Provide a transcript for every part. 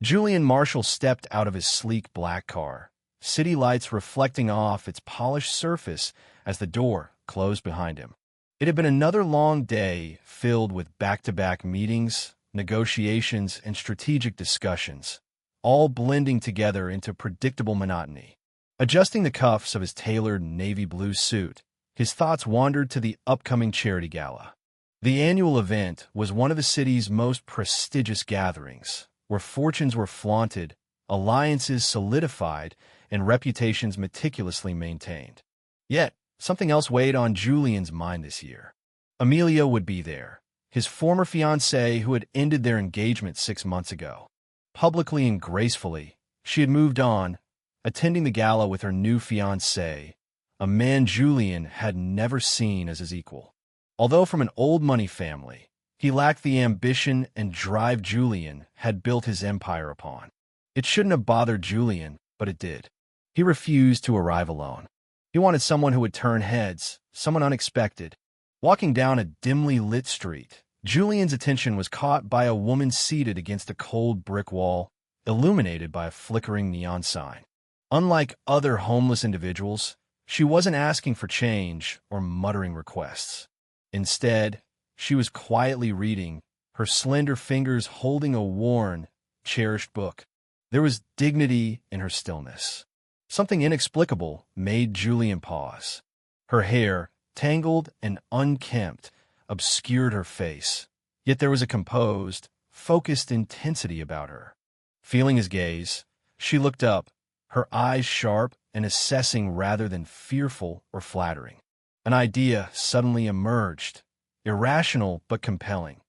Julian Marshall stepped out of his sleek black car, city lights reflecting off its polished surface as the door closed behind him. It had been another long day filled with back-to-back meetings, negotiations, and strategic discussions, all blending together into predictable monotony. Adjusting the cuffs of his tailored navy blue suit, his thoughts wandered to the upcoming charity gala. The annual event was one of the city's most prestigious gatherings, where fortunes were flaunted, alliances solidified, and reputations meticulously maintained. Yet, something else weighed on Julian's mind this year. Amelia would be there, his former fiancée who had ended their engagement 6 months ago. Publicly and gracefully, she had moved on, attending the gala with her new fiancé, a man Julian had never seen as his equal. Although from an old money family, he lacked the ambition and drive Julian had built his empire upon. It shouldn't have bothered Julian, but it did. He refused to arrive alone. He wanted someone who would turn heads, someone unexpected. Walking down a dimly lit street, Julian's attention was caught by a woman seated against a cold brick wall, illuminated by a flickering neon sign. Unlike other homeless individuals, she wasn't asking for change or muttering requests. Instead, she was quietly reading, her slender fingers holding a worn, cherished book. There was dignity in her stillness. Something inexplicable made Julian pause. Her hair, tangled and unkempt, obscured her face, yet there was a composed, focused intensity about her. Feeling his gaze, she looked up, her eyes sharp and assessing rather than fearful or flattering. An idea suddenly emerged, irrational but compelling.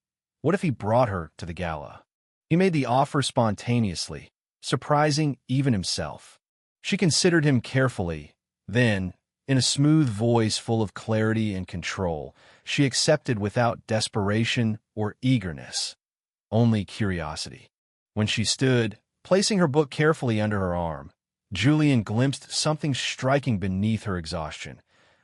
What if he brought her to the gala? He made the offer spontaneously, surprising even himself. She considered him carefully, then, in a smooth voice full of clarity and control, she accepted without desperation or eagerness, only curiosity. When she stood, placing her book carefully under her arm, Julian glimpsed something striking beneath her exhaustion,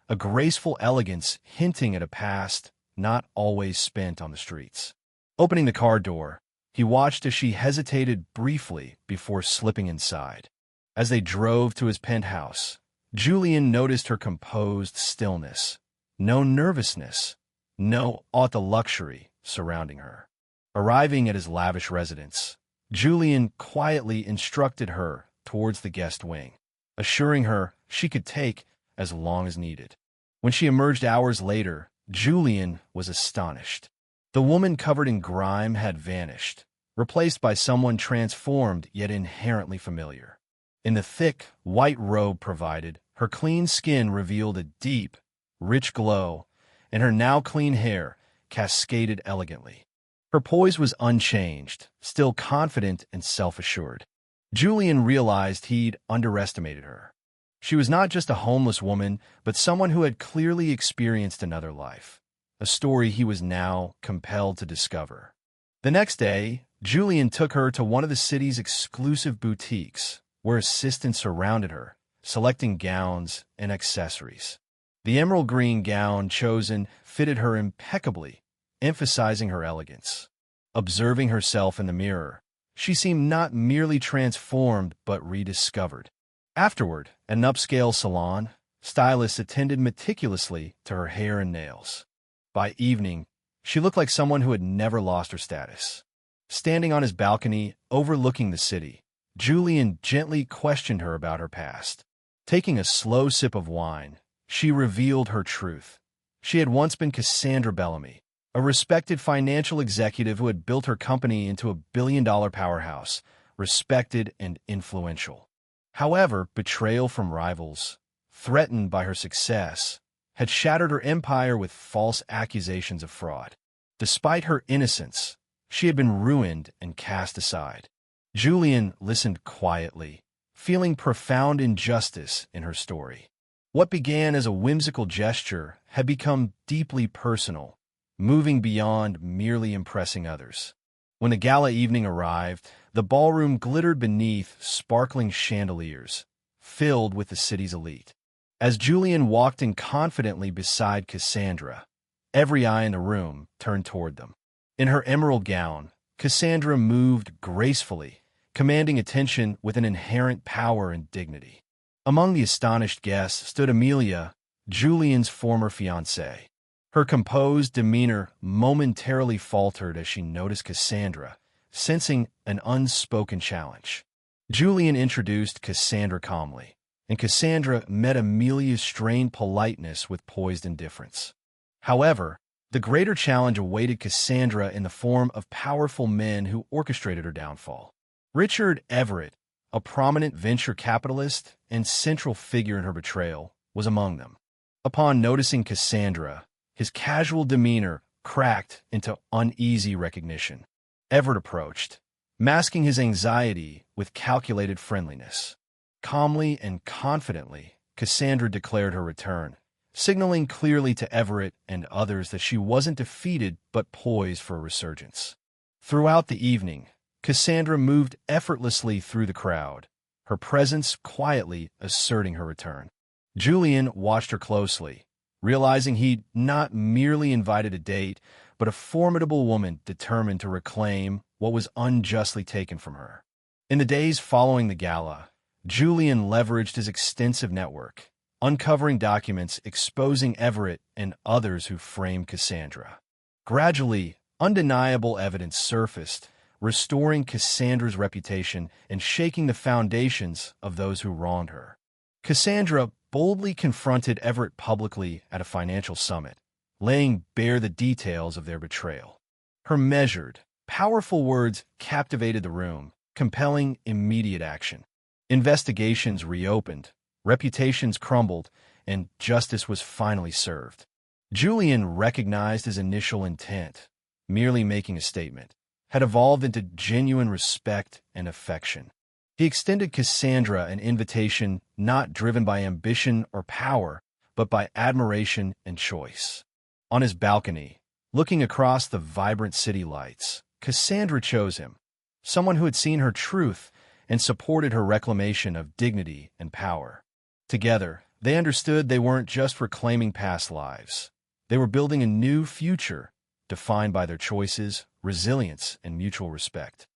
a graceful elegance hinting at a past not always spent on the streets. Opening the car door, he watched as she hesitated briefly before slipping inside. As they drove to his penthouse, Julian noticed her composed stillness, no nervousness, no aught luxury surrounding her. Arriving at his lavish residence, Julian quietly instructed her towards the guest wing, assuring her she could take as long as needed. When she emerged hours later, Julian was astonished. The woman covered in grime had vanished, replaced by someone transformed yet inherently familiar. In the thick, white robe provided, her clean skin revealed a deep, rich glow, and her now clean hair cascaded elegantly. Her poise was unchanged, still confident and self-assured. Julian realized he'd underestimated her. She was not just a homeless woman, but someone who had clearly experienced another life, a story he was now compelled to discover. The next day, Julian took her to one of the city's exclusive boutiques, where assistants surrounded her, selecting gowns and accessories. The emerald green gown chosen fitted her impeccably, emphasizing her elegance. Observing herself in the mirror, she seemed not merely transformed but rediscovered. Afterward, at an upscale salon, stylists attended meticulously to her hair and nails. By evening, she looked like someone who had never lost her status. Standing on his balcony, overlooking the city, Julian gently questioned her about her past. Taking a slow sip of wine, she revealed her truth. She had once been Cassandra Bellamy, a respected financial executive who had built her company into a billion-dollar powerhouse, respected and influential. However, betrayal from rivals, threatened by her success, had shattered her empire with false accusations of fraud. Despite her innocence, she had been ruined and cast aside. Julian listened quietly, feeling profound injustice in her story. What began as a whimsical gesture had become deeply personal, moving beyond merely impressing others. When the gala evening arrived, the ballroom glittered beneath sparkling chandeliers, filled with the city's elite. As Julian walked in confidently beside Cassandra, every eye in the room turned toward them. In her emerald gown, Cassandra moved gracefully, commanding attention with an inherent power and dignity. Among the astonished guests stood Amelia, Julian's former fiancée. Her composed demeanor momentarily faltered as she noticed Cassandra, sensing an unspoken challenge. Julian introduced Cassandra calmly, and Cassandra met Amelia's strained politeness with poised indifference. However, the greater challenge awaited Cassandra in the form of powerful men who orchestrated her downfall. Richard Everett, a prominent venture capitalist and central figure in her betrayal, was among them. Upon noticing Cassandra, his casual demeanor cracked into uneasy recognition. Everett approached, masking his anxiety with calculated friendliness. Calmly and confidently, Cassandra declared her return, signaling clearly to Everett and others that she wasn't defeated but poised for a resurgence. Throughout the evening, Cassandra moved effortlessly through the crowd, her presence quietly asserting her return. Julian watched her closely, realizing he'd not merely invited a date, but a formidable woman determined to reclaim what was unjustly taken from her. In the days following the gala, Julian leveraged his extensive network, uncovering documents exposing Everett and others who framed Cassandra. Gradually, undeniable evidence surfaced, restoring Cassandra's reputation and shaking the foundations of those who wronged her. Cassandra boldly confronted Everett publicly at a financial summit, laying bare the details of their betrayal. Her measured, powerful words captivated the room, compelling immediate action. Investigations reopened, reputations crumbled, and justice was finally served. Julian recognized his initial intent, merely making a statement, had evolved into genuine respect and affection. He extended Cassandra an invitation not driven by ambition or power, but by admiration and choice. On his balcony, looking across the vibrant city lights, Cassandra chose him, someone who had seen her truth and supported her reclamation of dignity and power. Together, they understood they weren't just reclaiming past lives. They were building a new future, defined by their choices, resilience, and mutual respect.